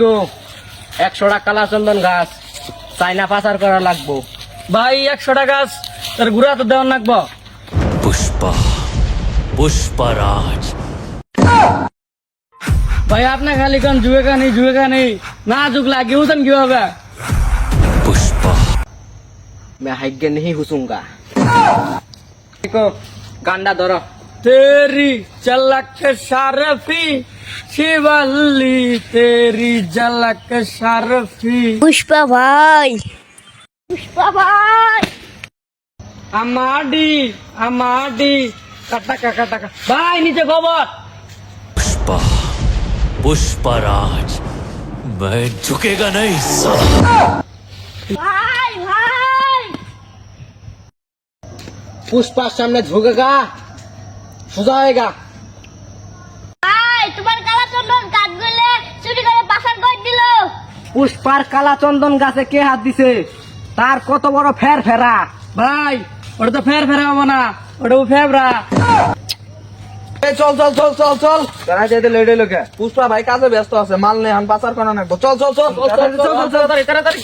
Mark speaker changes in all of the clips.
Speaker 1: টিকো 100 টাকা কালা চন্দন গাছ চাইনা পাচার করা লাগবো।
Speaker 2: ভাই 100 টাকা গাছ তার ঘুরা তো দেওয়ার লাগবো।
Speaker 3: पुष्पा पुष्पराज
Speaker 2: ভাই আপনি খালি কোন জুয়ে কানি না যুগ লাগে উঠেন কিভাবে?
Speaker 3: पुष्पा
Speaker 1: मैं हाइगे नहीं हुसूंगा। টিকো গান্ডা ধরো।
Speaker 2: तेरी झलक शरफी शिवल्ली तेरी झलक शरफी।
Speaker 4: পুষ্পা ভাই, পুষ্পা ভাই,
Speaker 2: আমাডি কাটা ভাই নিচে গোবর।
Speaker 3: पुष्पा पुष्पराज मैं झुकेगा नहीं साला।
Speaker 4: ভাই ভাই,
Speaker 1: पुष्पा सामने झुकेगा সোজা হয়েগা।
Speaker 4: ভাই তোমার কালা চন্দন কাঠগুলো চুরি করে পাচার করে দিল।
Speaker 1: পুষ্পার কালা চন্দন গাছে কে হাত দিছে? তার কত বড় ফের ফেরা।
Speaker 2: ভাই ওটা তো ফের হবো না, ওটা ফেবরা।
Speaker 5: চল চল চল চল চল তারা যেতে লেটে লোকে পুষ্পা ভাই কাজে ব্যস্ত আছে মাল নেই হান পাচার করা নাকবো চল চল চল
Speaker 2: তাড়াতাড়ি।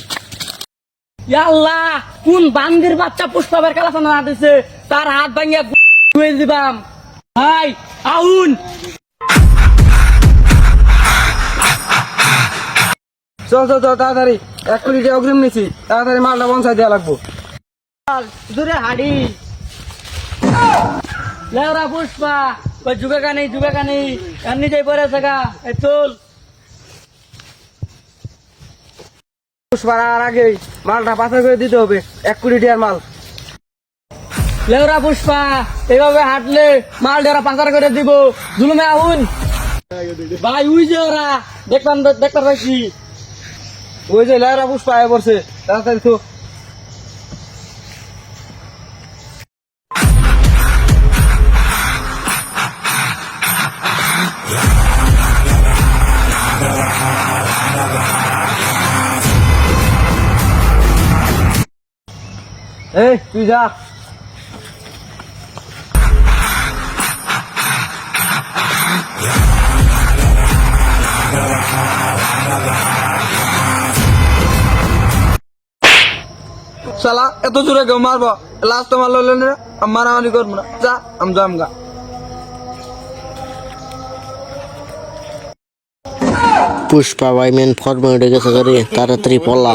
Speaker 2: আল্লাহ কোন বান্দির বাচ্চা পুষ্পাবের কালা চন্দন হাত দিছে, তার হাত ভাঙিয়া ধুয়ে দিবাম। ভাই আউন
Speaker 5: চল চল চল তাড়াতাড়ি 1 কোটি টাকা অগ্রিম নিছি তাড়াতাড়ি মালটা পৌঁছাই দেওয়া লাগবো
Speaker 1: দূরে হাড়ি
Speaker 2: লেওরা পুষ্পা ওই যুগে কানি এমনি যাই পরে থাকা এই চল।
Speaker 5: পুষ্পার আর আগে মালটা পাচার করে দিতে হবে 1 কোটি টাকার মাল
Speaker 2: লেওরা পুষ্পা এইভাবে হাঁটলে মাল ধরা পাচার করে দিব। জুলুমে আউন ভাই উই যে ওরা দেখতে পাইছি।
Speaker 5: ওই যে লেরা পুষ্পা আয় পড়ছে তাড়াতাড়ি তো এই তুই যা শালা এত জোরে কেউ মারবো লাস্ট মার লইল না মারামারি করবো না যা আমি যাম গা
Speaker 6: পুষ্পা ভাই মেন ফর্মে উঠে গেছে, তাড়াতাড়ি পলা।